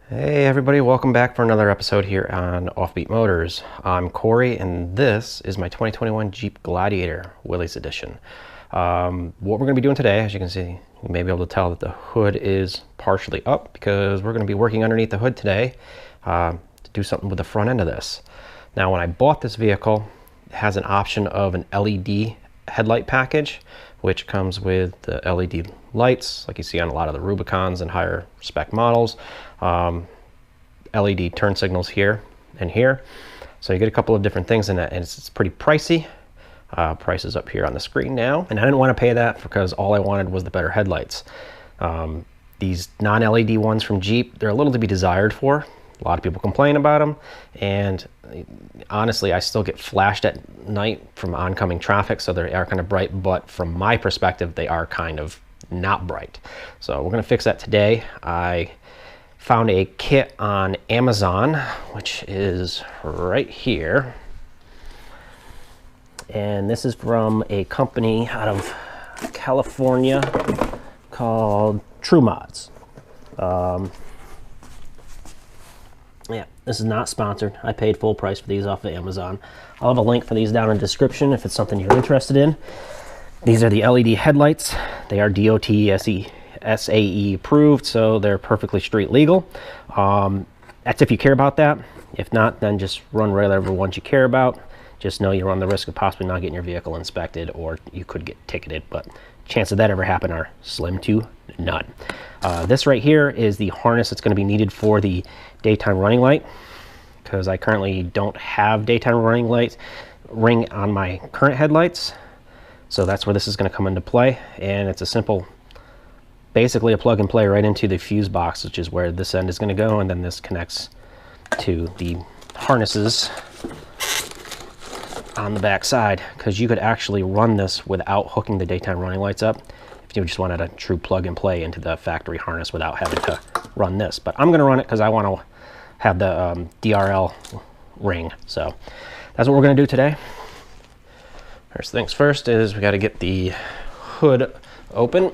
Hey everybody, welcome back for another episode here on Offbeat Motors. I'm Corey and this is my 2021 Jeep Gladiator Willys Edition. What we're going to be doing today, as you can see, you may be able to tell that the hood is partially up because we're going to be working underneath the hood today to do something with the front end of this. Now when I bought this vehicle, it has an option of an LED headlight package, which comes with the LED lights like you see on a lot of the Rubicons and higher spec models. LED turn signals here and here, so you get a couple of different things in that, and it's pretty pricey. Price is up here on the screen now, and I didn't want to pay that because all I wanted was the better headlights. These non-LED ones from Jeep, they're a little to be desired for. A lot of people complain about them, and honestly I still get flashed at night from oncoming traffic, so they are kind of bright, but from my perspective they are kind of not bright. So we're going to fix that today. I found a kit on Amazon, which is right here, and this is from a company out of California called True Mods. Yeah, this is not sponsored. I paid full price for these off of Amazon. I'll have a link for these down in the description if it's something you're interested in. These are the LED headlights. They are DOT SAE approved, so they're perfectly street legal. That's if you care about that. If not, then just run whatever ones you care about. Just know you run the risk of possibly not getting your vehicle inspected, or you could get ticketed, but chances of that ever happen are slim to none. This right here is the harness that's going to be needed for the daytime running light, because I currently don't have daytime running light ring on my current headlights, so that's where this is going to come into play. And it's a simple, basically a plug and play right into the fuse box, which is where this end is going to go, and then this connects to the harnesses on the back side, because you could actually run this without hooking the daytime running lights up if you just wanted a true plug and play into the factory harness without having to run this. But I'm going to run it because I want to have the DRL ring, so that's what we're going to do today. First things first is we got to get the hood open.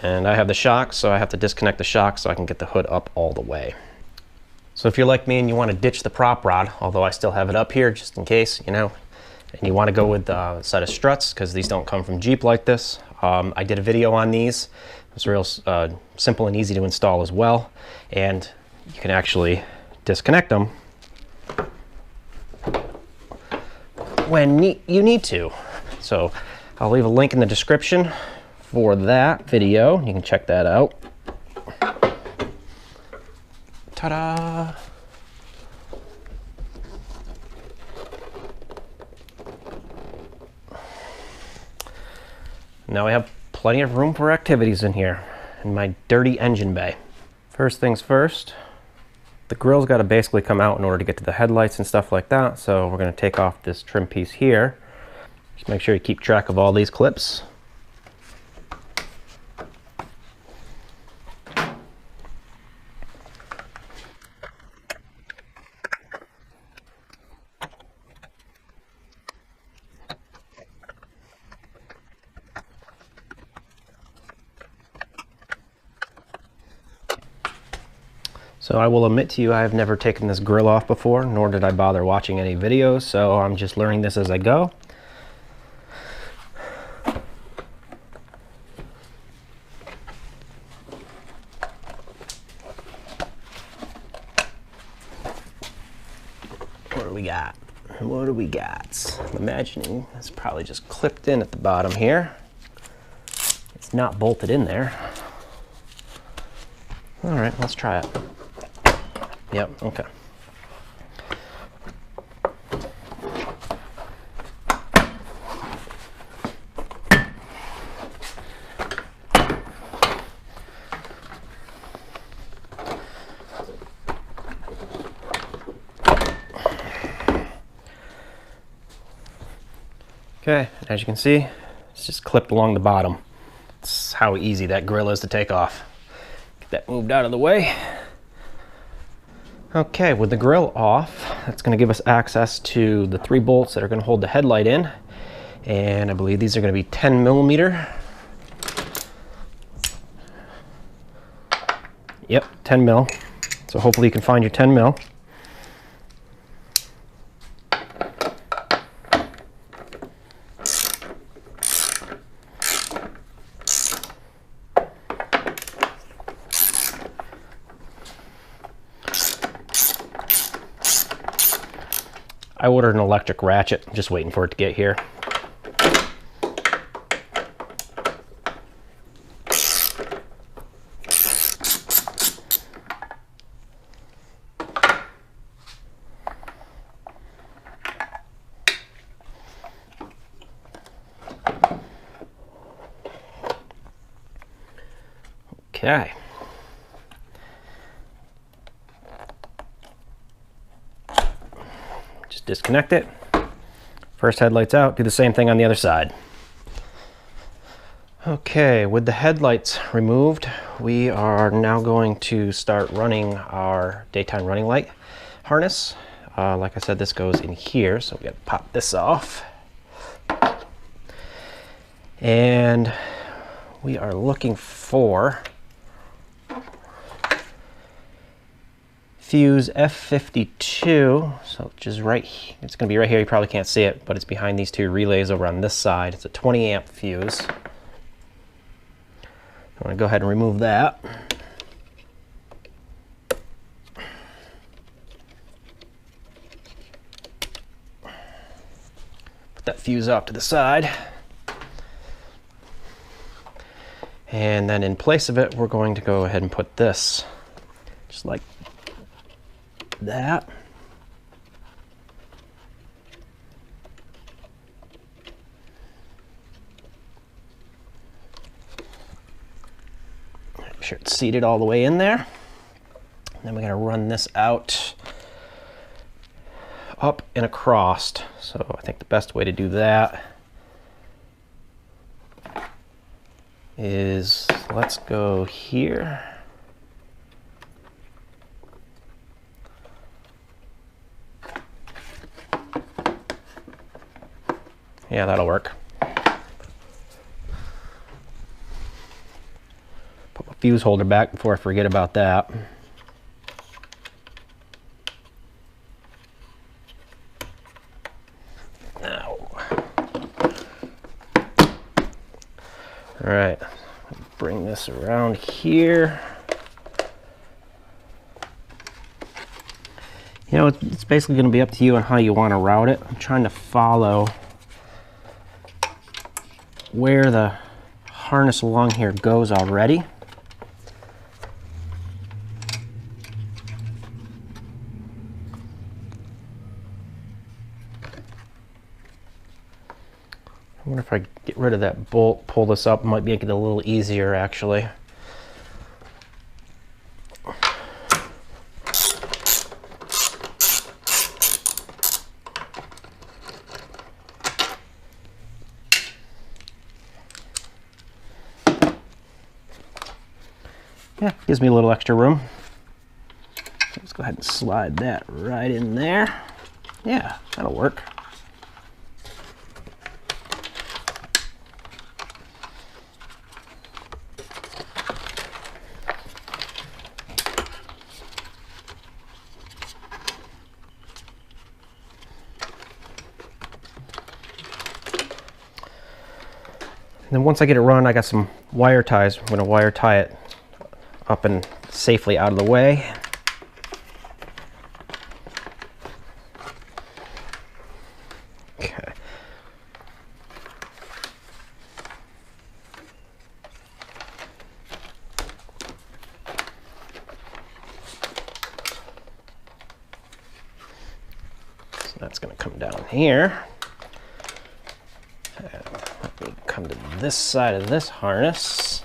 And I have the shocks, so I have to disconnect the shocks so I can get the hood up all the way. So if you're like me and you want to ditch the prop rod, although I still have it up here just in case, you know, and you want to go with a set of struts, because these don't come from Jeep like this. I did a video on these. It's real simple and easy to install as well, and you can actually disconnect them when you need to. So I'll leave a link in the description for that video. You can check that out. Ta-da! Now I have plenty of room for activities in here, in my dirty engine bay. First things first, the grill's got to basically come out in order to get to the headlights and stuff like that, so we're going to take off this trim piece here. Just make sure you keep track of all these clips. So I will admit to you, I have never taken this grill off before, nor did I bother watching any videos, so I'm just learning this as I go. What do we got? What do we got? I'm imagining it's probably just clipped in at the bottom here. It's not bolted in there. All right, let's try it. Yep, okay. Okay, as you can see, it's just clipped along the bottom. That's how easy that grill is to take off. Get that moved out of the way. Okay, with the grill off, that's going to give us access to the 3 bolts that are going to hold the headlight in. And I believe these are going to be 10 millimeter. Yep, 10 mil. So hopefully you can find your 10 mil. I ordered an electric ratchet, I'm just waiting for it to get here. Okay. Just disconnect it. First headlights out, do the same thing on the other side. Okay, with the headlights removed, we are now going to start running our daytime running light harness. Like I said, this goes in here, so we got to pop this off. And we are looking for fuse F52, so just right, it's going to be right here. You probably can't see it, but it's behind these two relays over on this side. It's a 20 amp fuse. I'm going to go ahead and remove that. Put that fuse off to the side. And then in place of it, we're going to go ahead and put this, just like that. Make sure it's seated all the way in there. And then we're going to run this out, up and across. So I think the best way to do that is, let's go here. Yeah, that'll work. Put my fuse holder back before I forget about that. Ow. All right, bring this around here. You know, it's basically going to be up to you on how you want to route it. I'm trying to follow where the harness along here goes already. I wonder if I get rid of that bolt, pull this up, might make it a little easier actually. Yeah, gives me a little extra room. Let's go ahead and slide that right in there. Yeah, that'll work. And then once I get it run, I got some wire ties. I'm going to wire tie it up and safely out of the way. Okay. So that's going to come down here. And let me come to this side of this harness.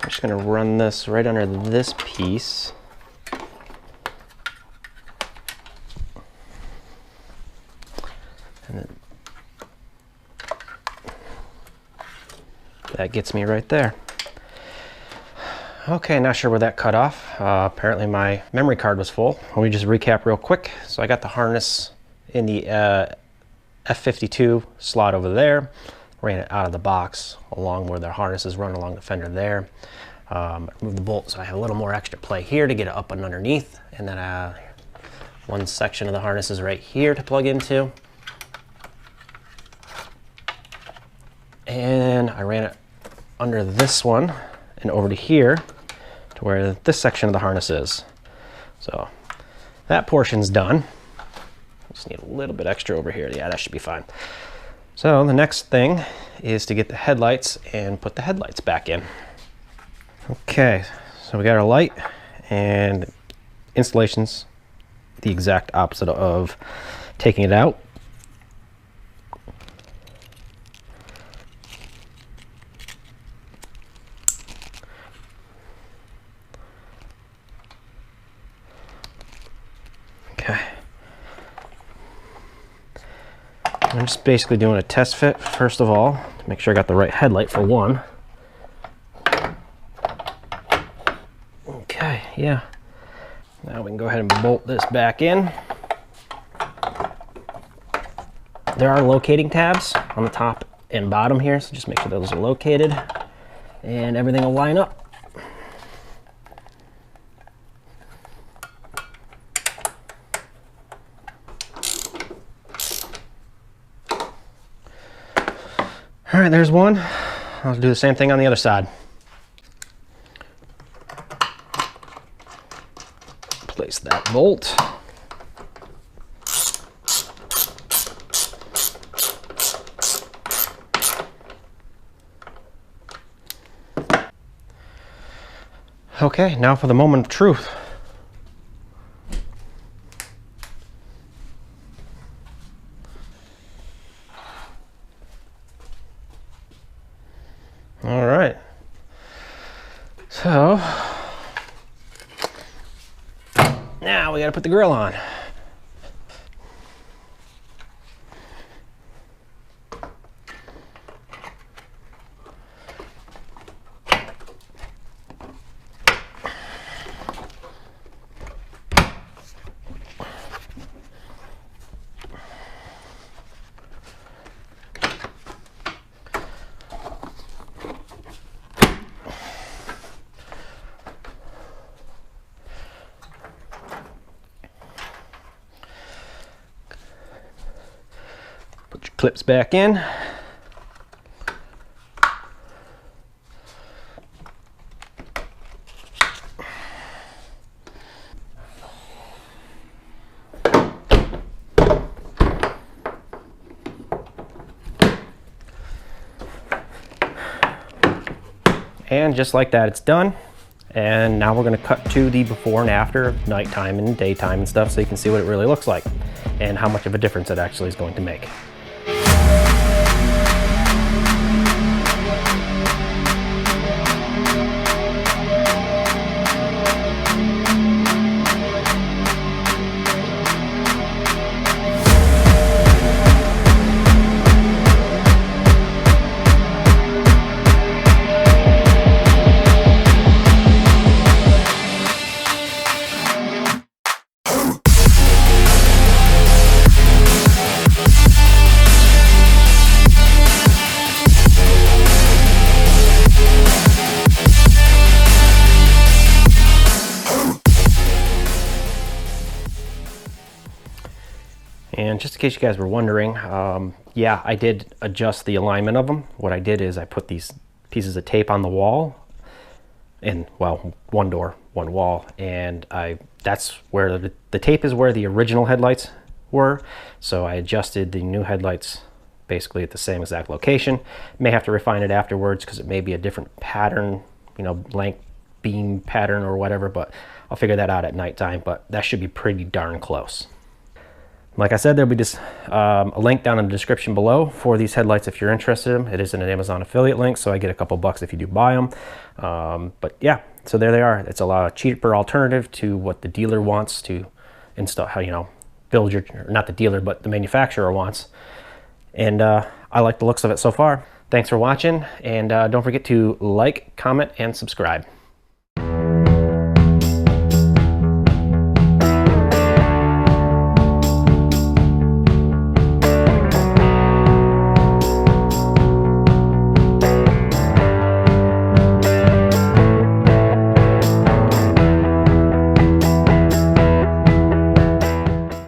I'm just going to run this right under this piece. that gets me right there. Okay, not sure where that cut off. Apparently my memory card was full. Let me just recap real quick. So I got the harness in the F52 slot over there. Ran it out of the box along where the harnesses run along the fender there. Remove the bolt so I have a little more extra play here to get it up and underneath. And then one section of the harness is right here to plug into. And I ran it under this one and over to here to where this section of the harness is. So that portion's done. Just need a little bit extra over here. Yeah, that should be fine. So the next thing is to get the headlights and put the headlights back in. Okay, so we got our light, and installation's the exact opposite of taking it out. Okay. I'm just basically doing a test fit, first of all, to make sure I got the right headlight for one. Okay, yeah. Now we can go ahead and bolt this back in. There are locating tabs on the top and bottom here, so just make sure those are located and everything will line up. All right, there's one. I'll do the same thing on the other side. Place that bolt. Okay, now for the moment of truth. All right. So now we got to put the grill on. Put your clips back in. And just like that, it's done. And now we're going to cut to the before and after, nighttime and daytime and stuff, so you can see what it really looks like and how much of a difference it actually is going to make. And just in case you guys were wondering, yeah, I did adjust the alignment of them. What I did is I put these pieces of tape on the wall, and well, one door, one wall, and that's where the tape is where the original headlights were. So I adjusted the new headlights basically at the same exact location. May have to refine it afterwards because it may be a different pattern, you know, length beam pattern or whatever, but I'll figure that out at nighttime, but that should be pretty darn close. Like I said, there'll be just a link down in the description below for these headlights if you're interested in them. It is an Amazon affiliate link, so I get a couple bucks if you do buy them. But yeah, so there they are. It's a lot cheaper alternative to what the dealer wants to install, how, you know, build your, not the dealer, but the manufacturer wants. And I like the looks of it so far. Thanks for watching, and don't forget to like, comment, and subscribe.